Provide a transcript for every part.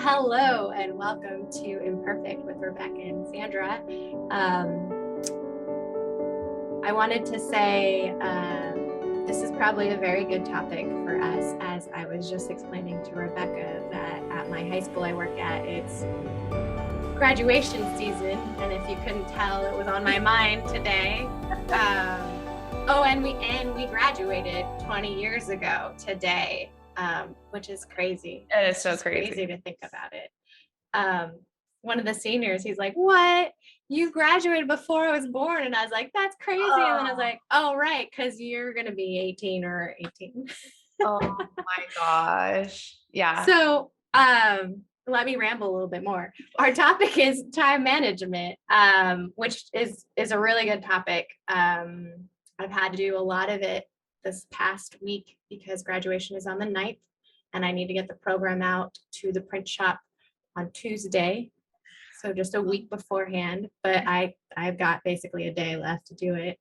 Hello and welcome to Imperfect with Rebekah and Zandra. I wanted to say this is probably a very good topic for us, as I was just explaining to Rebekah that at my high school I work at, it's graduation season, and if you couldn't tell, it was on my mind today. And we graduated 20 years ago today. Which is crazy. It is so crazy to think about it. One of the seniors, he's like, "What? You graduated before I was born?" And I was like, "That's crazy." And then I was like, "Oh, right, because you're gonna be 18 or 18." Oh my gosh. Yeah. So let me ramble a little bit more. Our topic is time management, which is a really good topic. I've had to do a lot of it this past week because graduation is on the 9th and I need to get the program out to the print shop on Tuesday. So just a week beforehand, but I've got basically a day left to do it.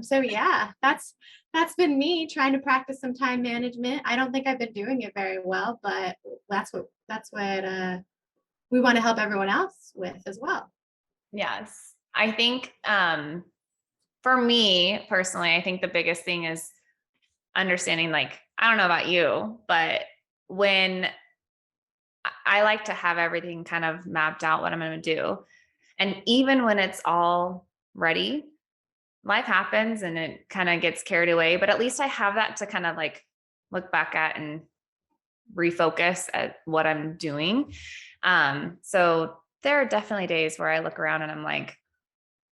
So yeah, that's been me trying to practice some time management. I don't think I've been doing it very well, but that's what we want to help everyone else with as well. Yes. I think for me personally, I think the biggest thing is understanding, like, I don't know about you, but when I like to have everything kind of mapped out what I'm going to do. And even when it's all ready, life happens and it kind of gets carried away, but at least I have that to kind of like look back at and refocus at what I'm doing. So there are definitely days where I look around and I'm like,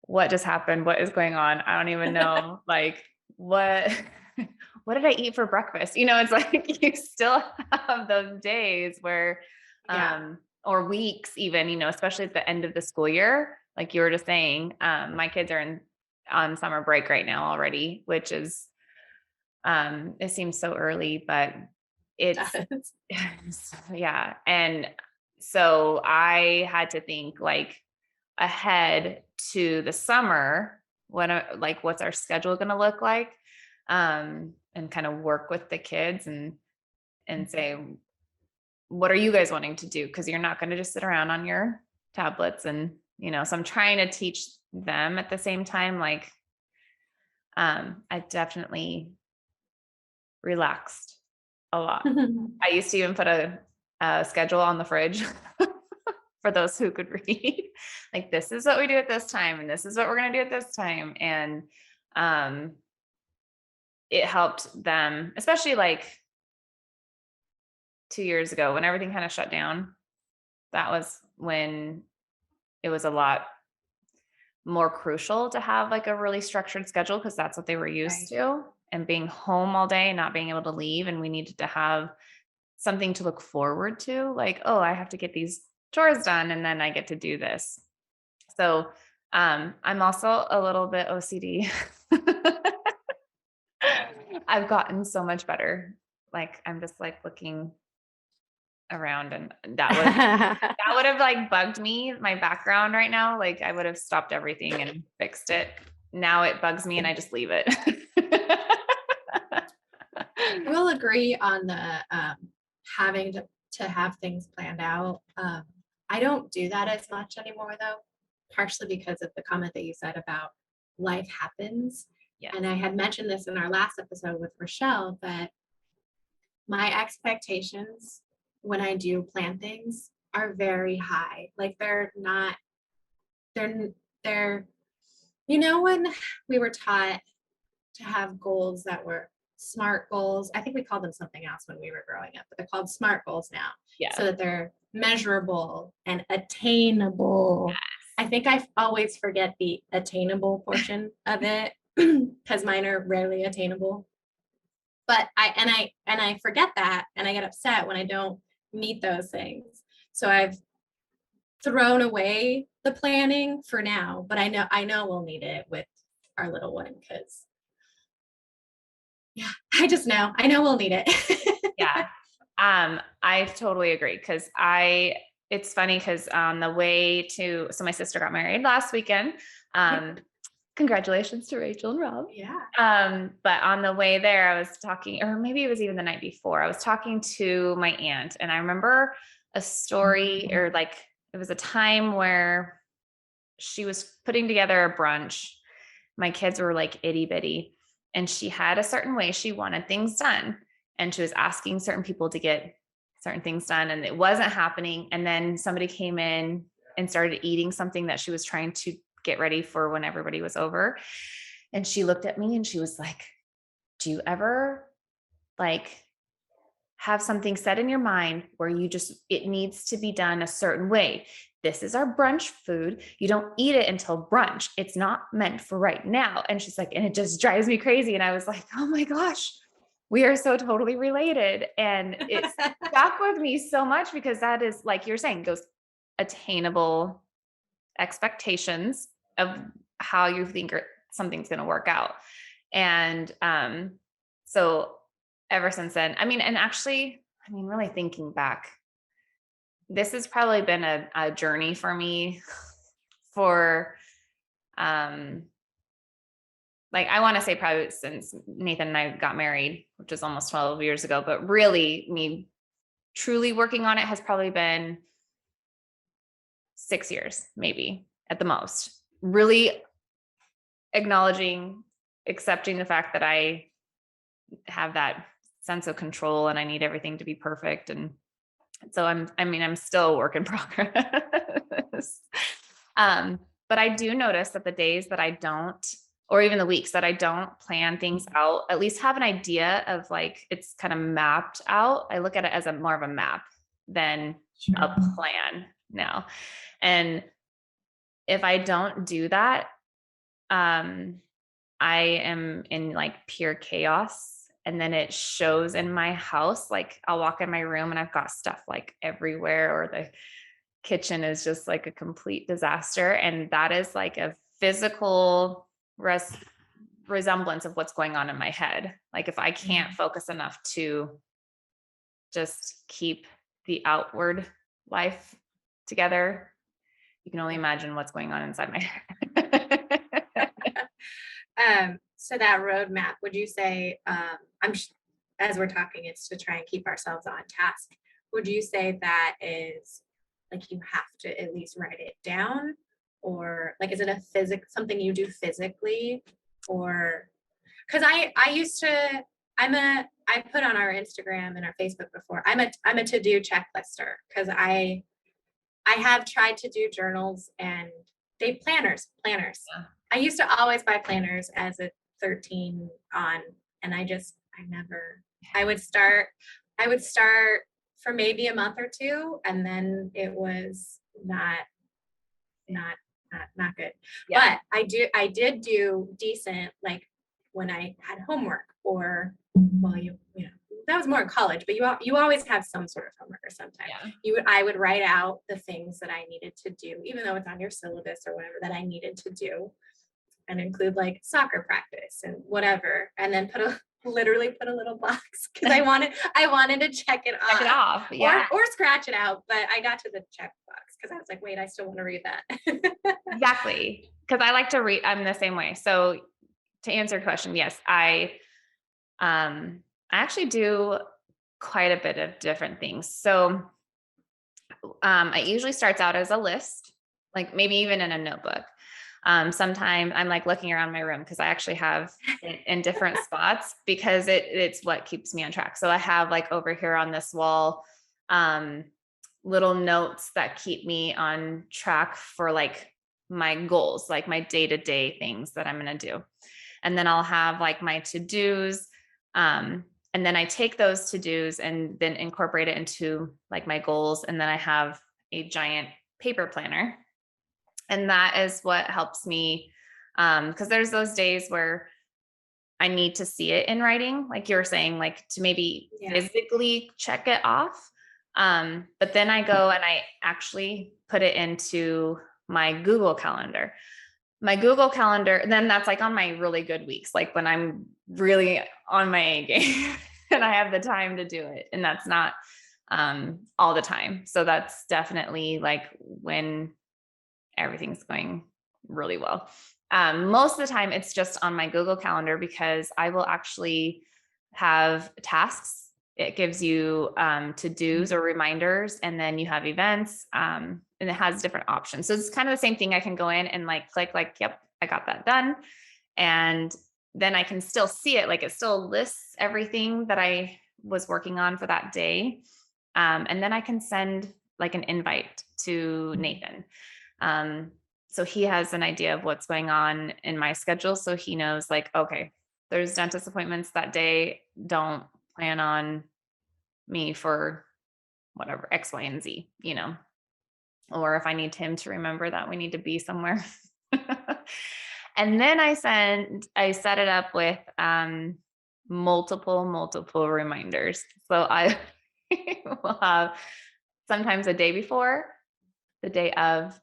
what just happened? What is going on? I don't even know. Like, what did I eat for breakfast? It's like you still have those days where, or weeks even, especially at the end of the school year, like you were just saying, my kids are on summer break right now already, which is, it seems so early, but it's, yeah. And so I had to think like ahead to the summer, what's our schedule going to look like? And kind of work with the kids and say, what are you guys wanting to do? Cause you're not going to just sit around on your tablets and, so I'm trying to teach them at the same time. Like, I definitely relaxed a lot. I used to even put a schedule on the fridge for those who could read, like, this is what we do at this time. And this is what we're going to do at this time. And, it helped them, especially like 2 years ago when everything kind of shut down. That was when it was a lot more crucial to have like a really structured schedule, because that's what they were used to, and being home all day and not being able to leave. And we needed to have something to look forward to, like, oh, I have to get these chores done and then I get to do this. So I'm also a little bit OCD. I've gotten so much better. Like, I'm just like looking around, and that would have like bugged me, my background right now. Like, I would have stopped everything and fixed it. Now it bugs me and I just leave it. I will agree on the having to have things planned out. I don't do that as much anymore though, partially because of the comment that you said about life happens. Yeah. And I had mentioned this in our last episode with Rochelle, that my expectations when I do plan things are very high. Like, they're when we were taught to have goals that were SMART goals. I think we called them something else when we were growing up, but they're called SMART goals now. Yeah. So that they're measurable and attainable. Yes. I think I always forget the attainable portion of it because mine are rarely attainable. But I forget that, and I get upset when I don't meet those things. So I've thrown away the planning for now, but I know we'll need it with our little one, because I know we'll need it. Yeah. I totally agree. Cause it's funny, cause on the way so my sister got married last weekend. Congratulations to Rachel and Rob. Yeah. But on the way there, I was talking, or maybe it was even the night before, I was talking to my aunt, and I remember a story, or like it was a time where she was putting together a brunch. My kids were like itty bitty, and she had a certain way she wanted things done. And she was asking certain people to get certain things done, and it wasn't happening. And then somebody came in and started eating something that she was trying to get ready for when everybody was over. And she looked at me and she was like, do you ever like have something set in your mind where it needs to be done a certain way? This is our brunch food. You don't eat it until brunch. It's not meant for right now. And she's like, and it just drives me crazy. And I was like, oh my gosh, we are so totally related. And it stuck with me so much, because that is, like you're saying, those attainable expectations of how you think something's going to work out. And so ever since then, and actually, really thinking back, this has probably been a journey for me for, like, I want to say probably since Nathan and I got married, which is almost 12 years ago, but really me truly working on it has probably been 6 years, maybe at the most, really acknowledging, accepting the fact that I have that sense of control and I need everything to be perfect. And so I'm still a work in progress. But I do notice that the days that I don't, or even the weeks that I don't plan things out, at least have an idea of like, it's kind of mapped out. I look at it as more of a map than a plan now. And if I don't do that, I am in like pure chaos. And then it shows in my house. Like I'll walk in my room and I've got stuff like everywhere, or the kitchen is just like a complete disaster. And that is like a physical resemblance of what's going on in my head. Like if I can't focus enough to just keep the outward life together, you can only imagine what's going on inside my head. So that roadmap, would you say, as we're talking, it's to try and keep ourselves on task. Would you say that is like you have to at least write it down, or like is it something you do physically, or because I used to I put on our Instagram and our Facebook before, I'm a to-do checklister, because I have tried to do journals and planners. Yeah. I used to always buy planners as a 13 on, and I would start for maybe a month or two, and then it was not good. Yeah. But I did do decent, like when I had homework, or well, you know, that was more in college, but you always have some sort of homework, or sometime I would write out the things that I needed to do, even though it's on your syllabus or whatever, that I needed to do, and include like soccer practice and whatever, and then literally put a little box, because I wanted to check it off. Check it off. Yeah. Or scratch it out. But I got to the check box because I was like, wait, I still want to read that. Exactly. Because I like to read. I'm the same way. So to answer your question, yes, I actually do quite a bit of different things. So it usually starts out as a list, like maybe even in a notebook. Sometimes I'm like looking around my room, because I actually have in different spots, because it's what keeps me on track. So I have like over here on this wall, little notes that keep me on track for like my goals, like my day-to-day things that I'm going to do. And then I'll have like my to-dos. And then I take those to-dos and then incorporate it into like my goals. And then I have a giant paper planner. And that is what helps me, because there's those days where I need to see it in writing, like you were saying, like to maybe physically check it off. But then I go and I actually put it into my Google Calendar. My Google Calendar, then that's like on my really good weeks, like when I'm really on my A game and I have the time to do it. And that's not all the time. So that's definitely like when everything's going really well. Most of the time it's just on my Google Calendar, because I will actually have tasks it gives you to-dos or reminders, and then you have events, and it has different options. So it's kind of the same thing. I can go in and like click like, yep, I got that done. And then I can still see it. Like it still lists everything that I was working on for that day. And then I can send like an invite to Nathan. So he has an idea of what's going on in my schedule. So he knows like, okay, there's dentist appointments that day. Don't plan on me for whatever, X, Y, and Z, or if I need him to remember that we need to be somewhere. And then I set it up with multiple reminders. So I will have sometimes a day before, the day of,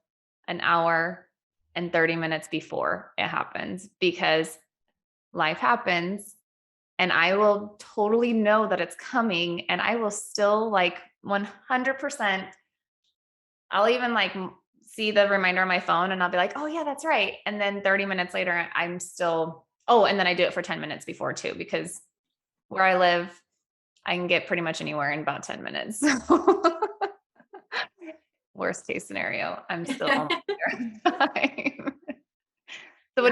an hour, and 30 minutes before it happens, because life happens and I will totally know that it's coming, and I will still like 100%. I'll even like see the reminder on my phone and I'll be like, oh yeah, that's right. And then 30 minutes later, I'm still, and then I do it for 10 minutes before too, because where I live, I can get pretty much anywhere in about 10 minutes. Worst case scenario, I'm still almost there. So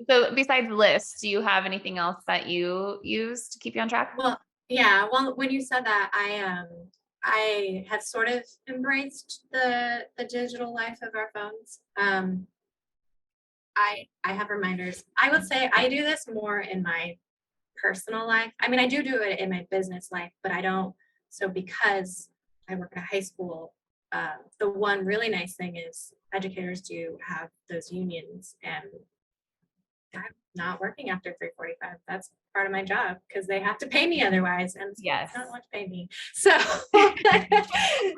so besides lists, do you have anything else that you use to keep you on track? Well, yeah. Well, when you said that, I have sort of embraced the digital life of our phones. I have reminders. I would say I do this more in my personal life. I mean, I do it in my business life, but I don't. So because I work at a high school, the one really nice thing is educators do have those unions, and I'm not working after 3:45. That's part of my job because they have to pay me otherwise, and Yes. not want to pay me. So,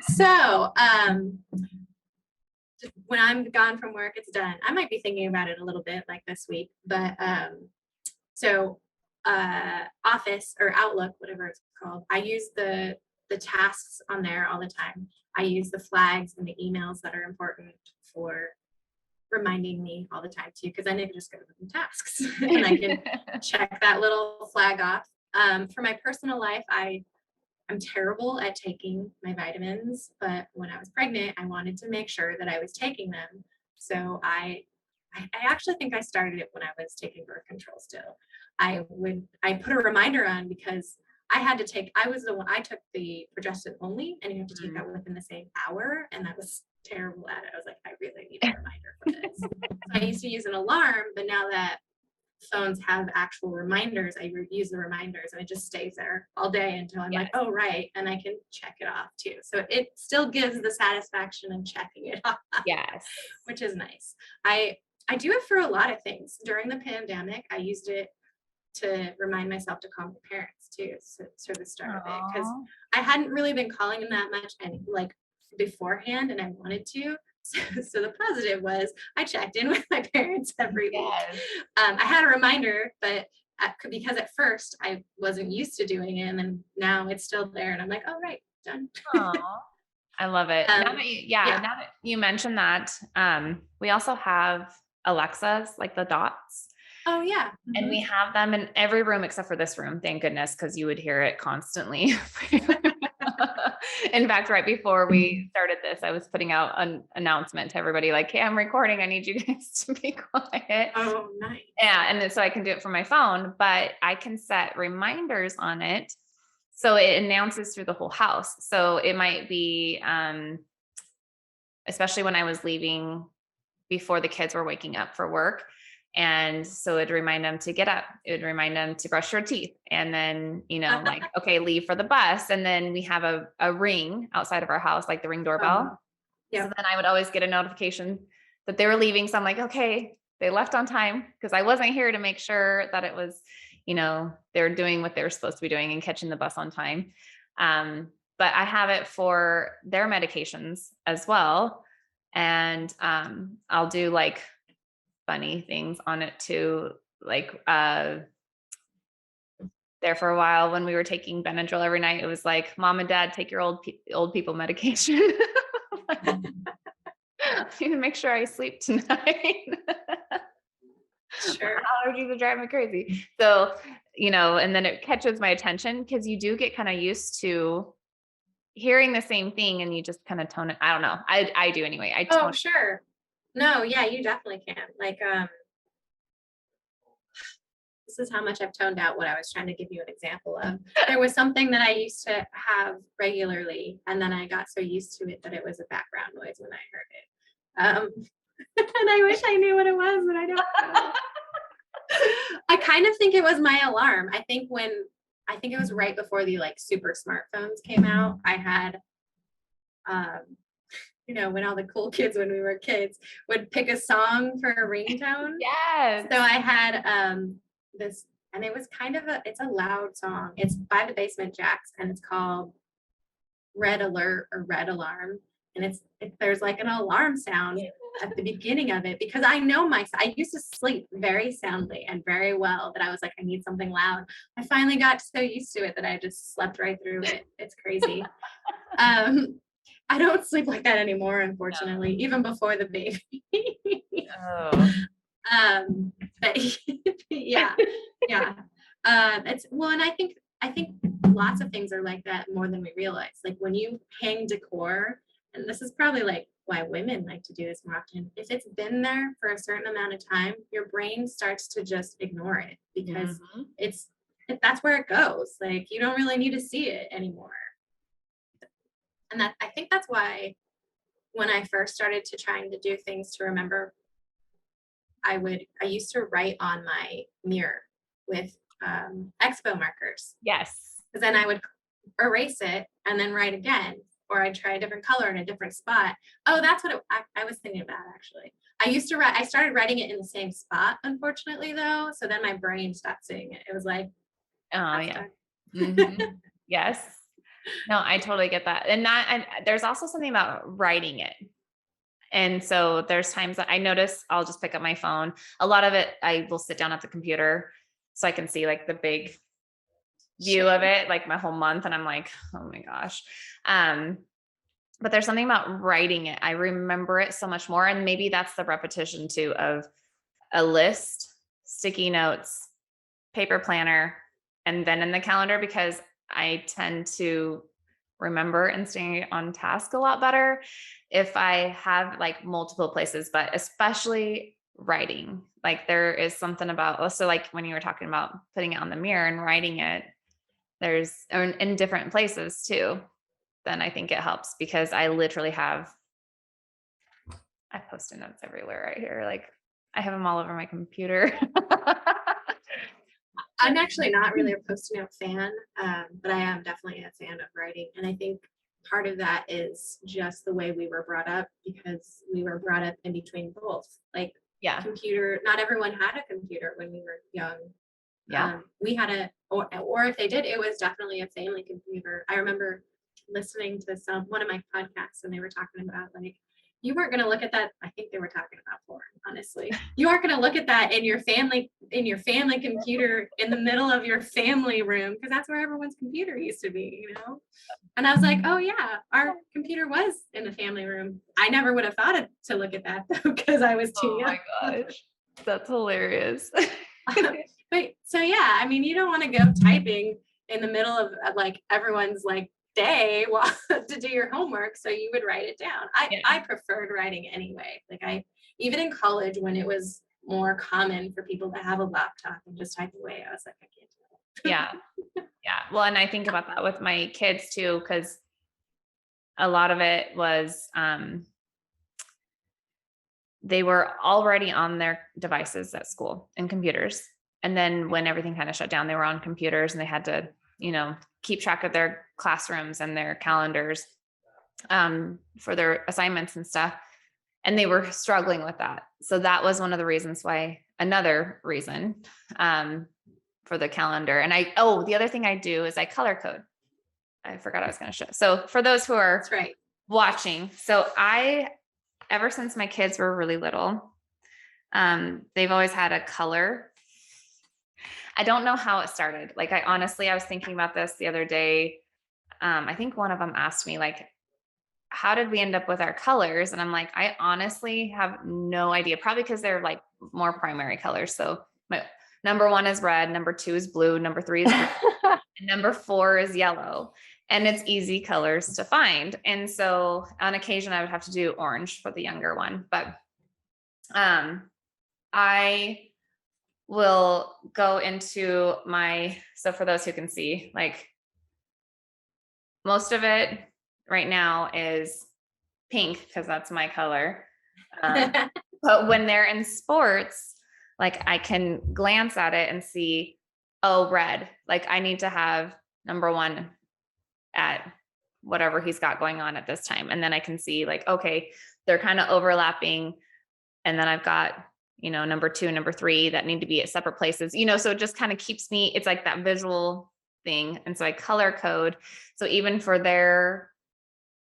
so when I'm gone from work, it's done. I might be thinking about it a little bit like this week, but so Office or Outlook, whatever it's called, I use the tasks on there all the time. I use the flags and the emails that are important for reminding me all the time too, because then I can just go to the tasks and I can check that little flag off. For my personal life, I'm terrible at taking my vitamins, but when I was pregnant, I wanted to make sure that I was taking them. So I actually think I started it when I was taking birth control still. I put a reminder on because I took the progestin only, and you have to take that within the same hour. And that was terrible at it. I was like, I really need a reminder for this. So I used to use an alarm, but now that phones have actual reminders, I use the reminders, and it just stays there all day until I'm like, oh, right. And I can check it off too. So it still gives the satisfaction of checking it off. Yes. Which is nice. I do it for a lot of things. During the pandemic, I used it to remind myself to call my parents too. So sort of the start of it, because I hadn't really been calling them that much and like beforehand, and I wanted to. So the positive was I checked in with my parents every week. I had a reminder, but because at first I wasn't used to doing it, and then now it's still there, and I'm like, oh right, done. I love it. Now that you mentioned that, we also have Alexas, like the dots. Oh yeah. And we have them in every room except for this room, thank goodness, because you would hear it constantly. In fact, right before we started this, I was putting out an announcement to everybody like, hey, I'm recording. I need you guys to be quiet. Oh, nice. Yeah. And then so I can do it from my phone, but I can set reminders on it. So it announces through the whole house. So it might be, especially when I was leaving before the kids were waking up for work. And so it'd remind them to get up. It would remind them to brush their teeth. And then, like, okay, leave for the bus. And then we have a ring outside of our house, like the Ring doorbell. So then I would always get a notification that they were leaving. So I'm like, okay, they left on time, because I wasn't here to make sure that it was, they're doing what they were supposed to be doing and catching the bus on time. But I have it for their medications as well. And I'll do like funny things on it too. Like there for a while when we were taking Benadryl every night, it was like, Mom and Dad, take your old people medication. I need to make sure I sleep tonight. Sure. Allergies are driving me crazy. So and then it catches my attention because you do get kind of used to hearing the same thing and you just kind of tone it. I don't know. I do anyway. I Oh, tone. sure. No, yeah, you definitely can. Like, this is how much I've toned out what I was trying to give you an example of. There was something that I used to have regularly, and then I got so used to it that it was a background noise when I heard it. And I wish I knew what it was, but I don't know. I kind of think it was my alarm. I think it was right before the like super smartphones came out. I had, when all the cool kids when we were kids would pick a song for a ringtone. Yes. So I had this, and it was it's a loud song. It's by the Basement Jacks, and it's called Red Alert or Red Alarm. And there's like an alarm sound at the beginning of it, because I know I used to sleep very soundly and very well, that I was like, I need something loud. I finally got so used to it that I just slept right through it. It's crazy. I don't sleep like that anymore, unfortunately, even before the baby. Oh. But yeah. And I think lots of things are like that more than we realize. Like when you hang decor, and this is probably like why women like to do this more often. If it's been there for a certain amount of time, your brain starts to just ignore it, because that's where it goes. Like you don't really need to see it anymore. And I think that's why when I first started to trying to do things to remember, I used to write on my mirror with expo markers. Yes. Because then I would erase it and then write again, or I'd try a different color in a different spot. Oh, that's what I was thinking about, actually. I started writing it in the same spot, unfortunately, though. So then my brain stopped seeing it. It was like, oh yeah. Mm-hmm. Yes. No, I totally get that. And there's also something about writing it. And so there's times that I notice I'll just pick up my phone. A lot of it, I will sit down at the computer so I can see like the big view of it, like my whole month. And I'm like, oh my gosh. But there's something about writing it. I remember it so much more. And maybe that's the repetition too of a list, sticky notes, paper planner, and then in the calendar, because I tend to remember and stay on task a lot better if I have like multiple places, but especially writing. Like there is something about also like when you were talking about putting it on the mirror and writing it, there's in different places too, then I think it helps, because I literally have Post-it notes everywhere right here. Like I have them all over my computer. I'm actually not really a Post-it note fan, but I am definitely a fan of writing. And I think part of that is just the way we were brought up, because we were brought up in between both. Like computer, not everyone had a computer when we were young. Yeah. We had or if they did, it was definitely a family computer. I remember listening to one of my podcasts, and they were talking about like, you weren't going to look at that. I think they were talking about porn, honestly. You aren't going to look at that in your family computer in the middle of your family room, because that's where everyone's computer used to be, And I was like, oh yeah, our computer was in the family room. I never would have thought to look at that though, because I was too young. Oh my gosh, that's hilarious. But so yeah, I mean, you don't want to go typing in the middle of like everyone's like day to do your homework, so you would write it down. I preferred writing anyway. Like even in college, when it was more common for people to have a laptop and just type away, I was like, I can't do it. Yeah. Well, and I think about that with my kids too, because a lot of it was they were already on their devices at school and computers. And then when everything kind of shut down, they were on computers and they had to, keep track of their classrooms and their calendars for their assignments and stuff. And they were struggling with that. So that was one of the reasons another reason for the calendar. And the other thing I do is I color code. I forgot I was going to show. So for those who are watching, so ever since my kids were really little, they've always had a color. I don't know how it started. Like I was thinking about this the other day. I think one of them asked me like, how did we end up with our colors? And I'm like, I honestly have no idea. Probably because they're like more primary colors. So number 1 is red, number 2 is blue, number 3 is green, and number 4 is yellow. And it's easy colors to find. And so on occasion I would have to do orange for the younger one, but I will go into so for those who can see, like most of it right now is pink because that's my color. But when they're in sports, like I can glance at it and see, oh, red, like I need to have number 1 at whatever he's got going on at this time. And then I can see like, okay, they're kind of overlapping. And then I've got, number 2 and number 3 that need to be at separate places, so it just kind of keeps me, it's like that visual thing. And so I color code. So even for their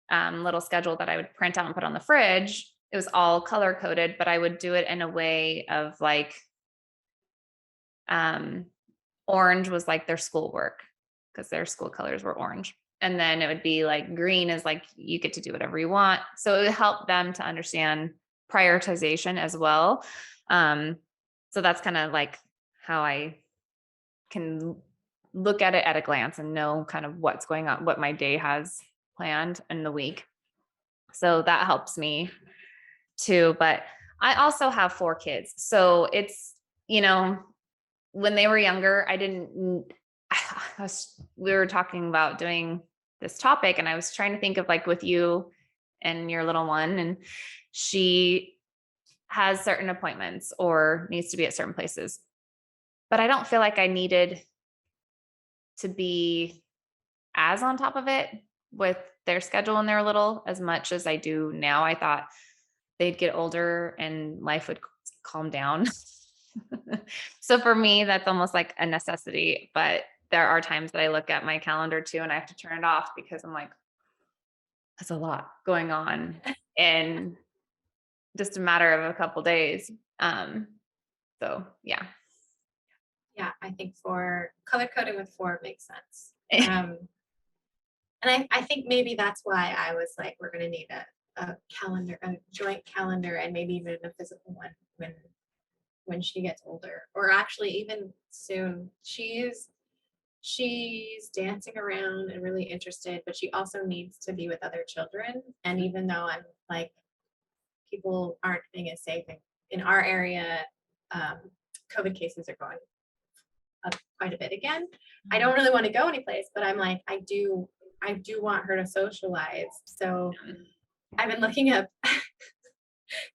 little schedule that I would print out and put on the fridge, it was all color coded, but I would do it in a way of like, orange was like their schoolwork because their school colors were orange. And then it would be like green is like, you get to do whatever you want. So it would help them to understand prioritization as well. So that's kind of like how I can look at it at a glance and know kind of what's going on, what my day has planned in the week. So that helps me too. But I also have 4 kids. So it's, when they were younger, we were talking about doing this topic and I was trying to think of like with you and your little one, and she has certain appointments or needs to be at certain places, but I don't feel like I needed to be as on top of it with their schedule when they're little as much as I do now. I thought they'd get older and life would calm down. So for me, that's almost like a necessity, but there are times that I look at my calendar too, and I have to turn it off because I'm like, that's a lot going on in just a matter of a couple days. So yeah. Yeah, I think for color coding with 4 makes sense. And I think maybe that's why I was like, we're going to need a calendar, a joint calendar, and maybe even a physical one when she gets older, or actually even soon. She's dancing around and really interested, but she also needs to be with other children. And even though I'm like, people aren't being as safe in our area, COVID cases are going up quite a bit again. I don't really want to go anyplace, but I'm like, I do want her to socialize. So I've been looking up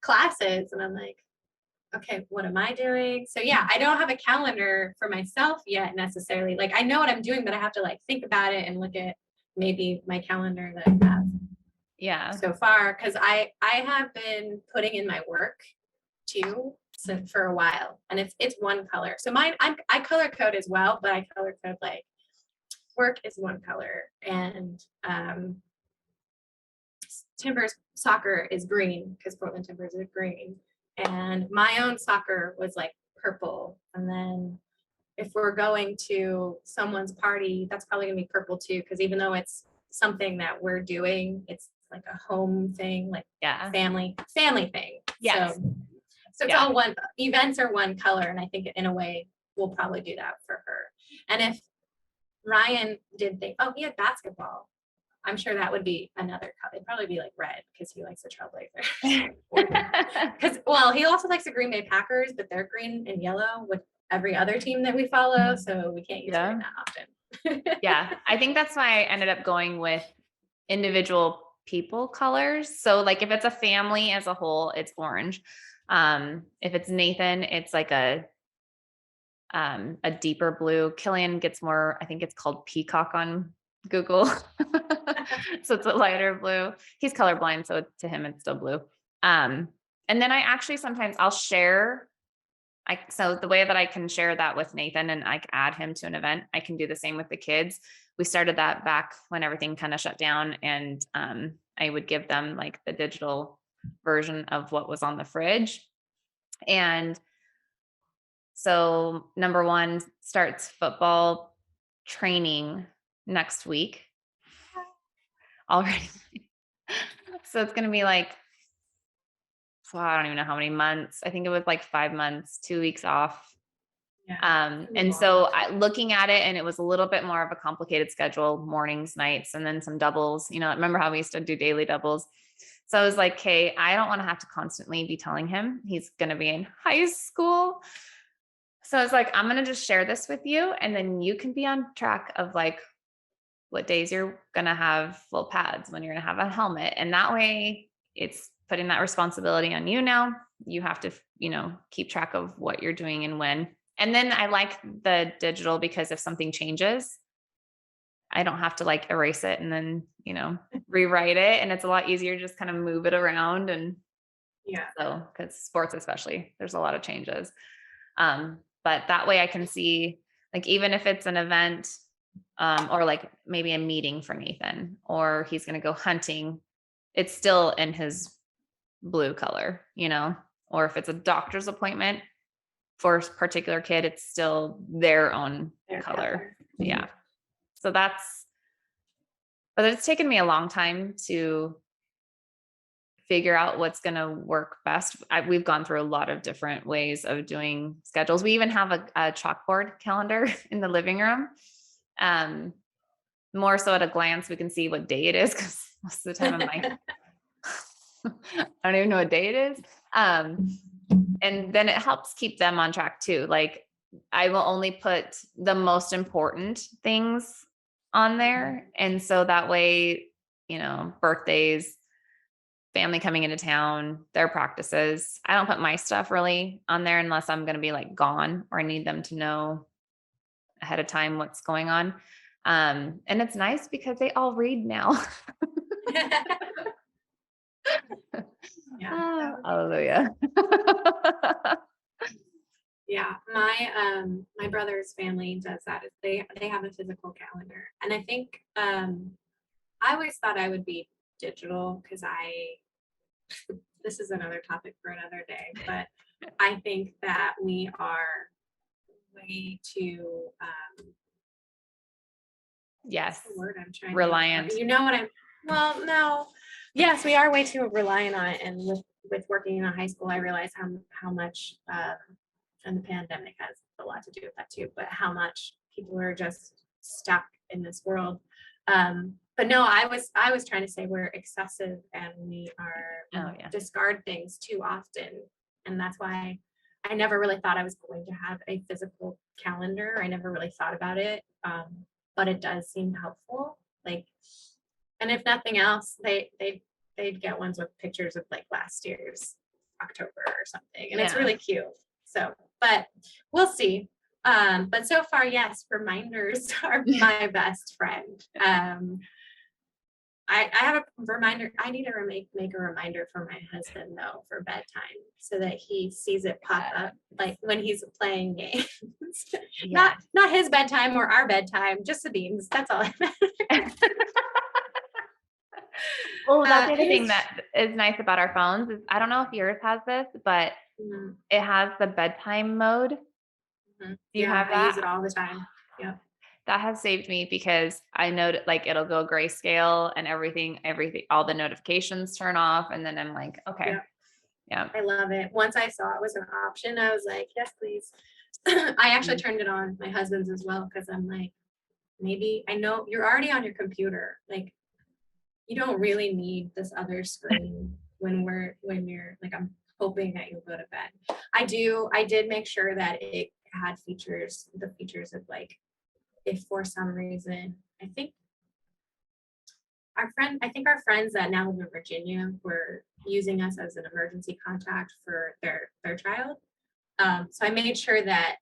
classes and I'm like, okay, what am I doing? So yeah, I don't have a calendar for myself yet necessarily. Like I know what I'm doing, but I have to like think about it and look at maybe my calendar that I have so far. Cause I have been putting in my work too for a while, and it's one color. So mine, I color code as well, but I color code like work is one color, and Timbers soccer is green because Portland Timbers is green, and my own soccer was like purple. And then if we're going to someone's party, that's probably gonna be purple too, because even though it's something that we're doing, it's like a home thing, like family thing. Yes. So it's all one, events are one color, and I think in a way we'll probably do that for her. And if Ryan did think, oh, he had basketball, I'm sure that would be another color. It'd probably be like red because he likes the Trailblazers. Because he also likes the Green Bay Packers, but they're green and yellow with every other team that we follow, so we can't use green that often. Yeah, I think that's why I ended up going with individual people colors. So like if it's a family as a whole, it's orange. If it's Nathan, it's like a deeper blue. Killian gets more, I think it's called peacock on Google. So it's a lighter blue. He's colorblind, so to him it's still blue. And then I actually sometimes I'll share. So the way that I can share that with Nathan and I can add him to an event, I can do the same with the kids. We started that back when everything kind of shut down, and I would give them like the digital version of what was on the fridge. And so number 1 starts football training next week already. So it's going to be like, I don't even know how many months. I think it was like 5 months, 2 weeks off. And so looking at it, and it was a little bit more of a complicated schedule, mornings, nights, and then some doubles, remember how we used to do daily doubles. So I was like, okay, I don't want to have to constantly be telling him he's going to be in high school. So I was like, I'm going to just share this with you. And then you can be on track of like what days you're going to have full pads, when you're going to have a helmet. And that way it's putting that responsibility on you now. You have to, keep track of what you're doing and when. And then I like the digital because if something changes, I don't have to like erase it and then, rewrite it. And it's a lot easier to just kind of move it around. And so, cause sports, especially, there's a lot of changes. But that way I can see, like, even if it's an event, or like maybe a meeting for Nathan, or he's going to go hunting, it's still in his blue color, or if it's a doctor's appointment for a particular kid, it's still their own color. Yeah. So but it's taken me a long time to figure out what's going to work best. We've gone through a lot of different ways of doing schedules. We even have a chalkboard calendar in the living room. More so at a glance, we can see what day it is. Cause most of the time I'm like, I don't even know what day it is. And then it helps keep them on track too. Like I will only put the most important things on there. And so that way, birthdays, family coming into town, their practices. I don't put my stuff really on there unless I'm going to be like gone or I need them to know ahead of time what's going on. And it's nice because they all read now. Yeah. Hallelujah. Yeah. My brother's family does that. They have a physical calendar. And I think I always thought I would be digital because this is another topic for another day, but I think that we are way too yes. what's the word I'm trying reliant. to well, no. Yes, we are way too reliant on it. And with working in a high school, I realize how much and the pandemic has a lot to do with that too, but how much people are just stuck in this world. But no, I was trying to say we're excessive and we are discard things too often. And that's why I never really thought I was going to have a physical calendar. I never really thought about it. But it does seem helpful. Like, and if nothing else, they'd get ones with pictures of like last year's October or something. And it's really cute. So, but we'll see. But so far, yes, reminders are my best friend. I have a reminder. I need to make a reminder for my husband though for bedtime so that he sees it pop up like when he's playing games. Not his bedtime or our bedtime, just Sabine's. That's all that matters. Well, that's the other thing that is nice about our phones is I don't know if yours has this, but it has the bedtime mode. Do you have that? I use it all the time. Yeah. That has saved me because I know that like it'll go grayscale and everything, all the notifications turn off. And then I'm like, okay. Yeah. I love it. Once I saw it was an option, I was like, yes, please. I actually turned it on, my husband's as well, because I'm like, maybe I know you're already on your computer. Like you don't really need this other screen when you're like, I'm hoping that you'll go to bed. I did make sure that it had the features of like, if for some reason, I think our friends that now live in Virginia were using us as an emergency contact for their child. So I made sure that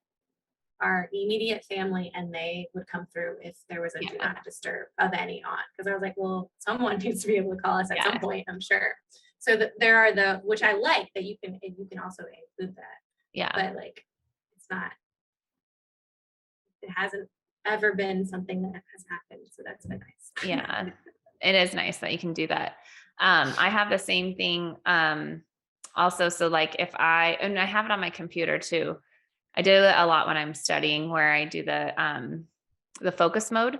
our immediate family and they would come through if there was a do not disturb of any on. Because I was like, well, someone needs to be able to call us at some point, I'm sure. So there are which I like that you can also include that. Yeah. But like, it hasn't ever been something that has happened. So that's been nice. Yeah. It is nice that you can do that. I have the same thing. Also, so like I have it on my computer too. I do it a lot when I'm studying where I do the focus mode.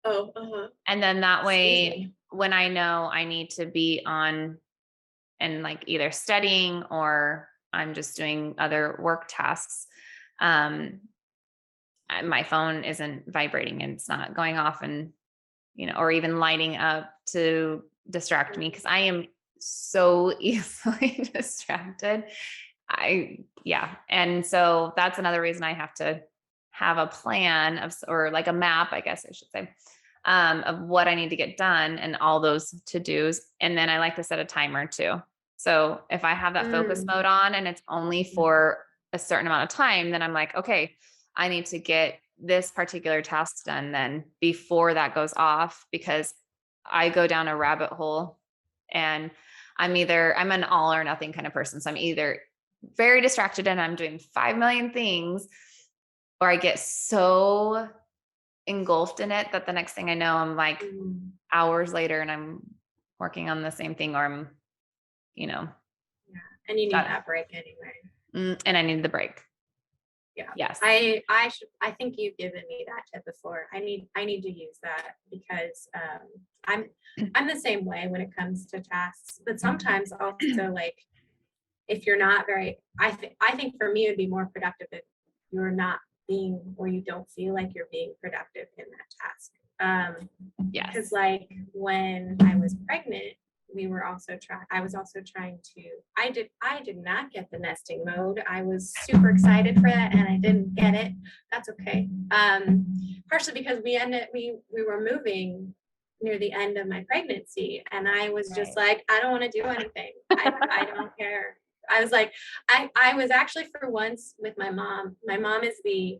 Oh, uh-huh. And then that way, when I know I need to be on and like either studying or I'm just doing other work tasks, my phone isn't vibrating and it's not going off and, or even lighting up to distract me. Cause I am so easily distracted. And so that's another reason I have to have a plan or like a map, I guess I should say, of what I need to get done and all those to-dos. And then I like to set a timer too. So if I have that focus mode on and it's only for a certain amount of time, then I'm like, okay, I need to get this particular task done then before that goes off, because I go down a rabbit hole and I'm an all or nothing kind of person. So I'm either very distracted and I'm doing 5 million things, or I get so engulfed in it that the next thing I know, I'm like hours later and I'm working on the same thing, or I'm, and you need that break anyway. And I need the break. Yeah. Yes. I think you've given me that tip before. I need to use that because I'm the same way when it comes to tasks, but sometimes also like if you're not very, I think for me, it'd be more productive if you're not being, or you don't feel like you're being productive in that task. Yes. Because like when I was pregnant, I was also trying to, I did not get the nesting mode. I was super excited for that and I didn't get it. That's okay. Partially because we were moving near the end of my pregnancy and I was just like, I don't want to do anything. I don't care. I was like, I was actually for once with my mom. My mom is the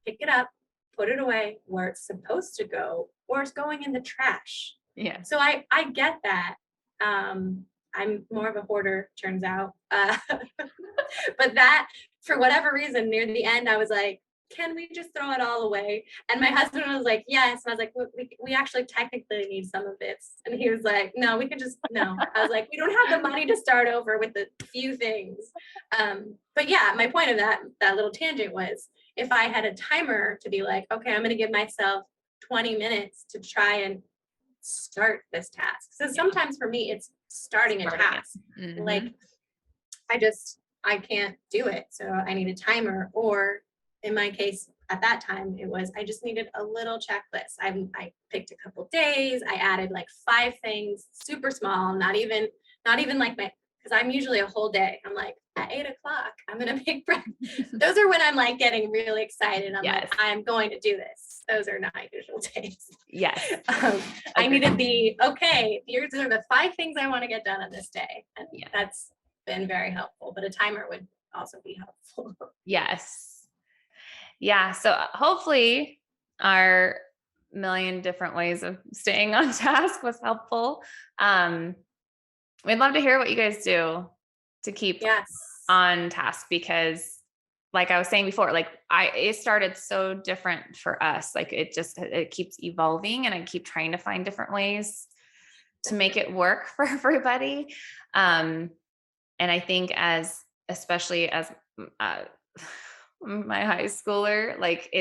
pick it up, put it away where it's supposed to go, or it's going in the trash. Yeah. So I get that. I'm more of a hoarder, turns out. But that, for whatever reason, near the end, I was like, can we just throw it all away? And my husband was like, yes. And I was like, we actually technically need some of this. And he was like, no, we can just, no. I was like, we don't have the money to start over with the few things. But yeah, my point of that little tangent was if I had a timer to be like, okay, I'm going to give myself 20 minutes to try and start this task. So sometimes for me, it's starting a task. Mm-hmm. Like I can't do it. So I need a timer, or in my case, at that time, I just needed a little checklist. I picked a couple days. I added like 5 things, super small, not even like because I'm usually a whole day. I'm like, at 8 o'clock, I'm going to make breakfast. Those are when I'm like getting really excited. I'm like, I'm going to do this. Those are not usual days. Yes. I needed here's are the 5 things I want to get done on this day. And that's been very helpful, but a timer would also be helpful. Yes. Yeah. So hopefully our million different ways of staying on task was helpful. We'd love to hear what you guys do to keep on task, because like I was saying before, like it started so different for us. Like it keeps evolving and I keep trying to find different ways to make it work for everybody. And I think especially as my high schooler, like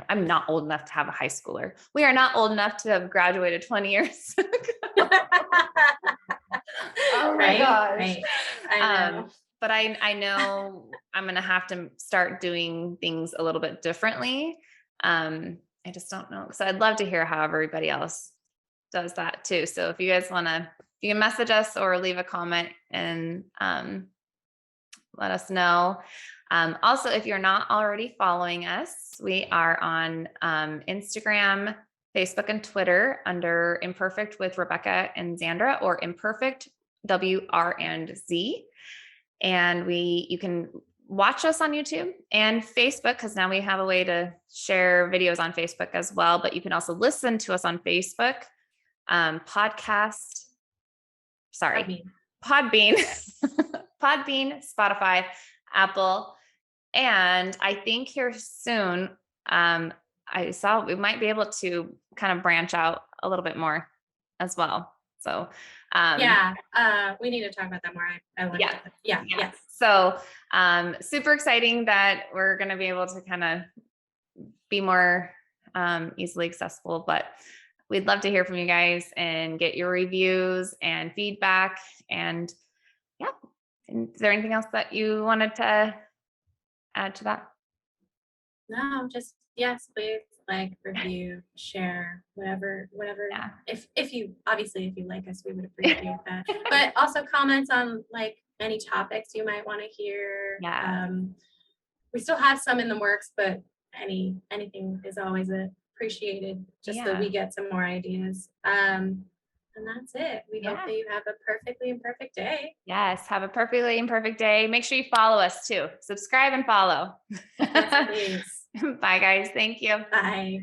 I'm not old enough to have a high schooler. We are not old enough to have graduated 20 years ago. Oh my gosh. Right. I know. But I know I'm going to have to start doing things a little bit differently. I just don't know. So I'd love to hear how everybody else does that too. So if you guys you can message us or leave a comment and let us know. Also, if you're not already following us, we are on Instagram, Facebook, and Twitter under Imperfect with Rebekah and Zandra, or Imperfect WR&Z. And you can watch us on YouTube and Facebook, because now we have a way to share videos on Facebook as well. But you can also listen to us on Facebook, Podbean, Podbean, Spotify, Apple. And I think here soon, I saw we might be able to kind of branch out a little bit more as well. So, we need to talk about that more. Yes. So, super exciting that we're going to be able to kind of be more easily accessible, but we'd love to hear from you guys and get your reviews and feedback. And is there anything else that you wanted to add to that? No, just yes, please like, review, share, whatever. Yeah. If you obviously if you like us, we would appreciate that. But also comments on like any topics you might want to hear. Yeah. We still have some in the works, but anything is always appreciated just so we Yeah. get some more ideas. And that's it. We hope Yeah. that you have a perfectly imperfect day. Yes. Have a perfectly imperfect day. Make sure you follow us too. Subscribe and follow. Yes, please. Bye, guys. Thank you. Bye.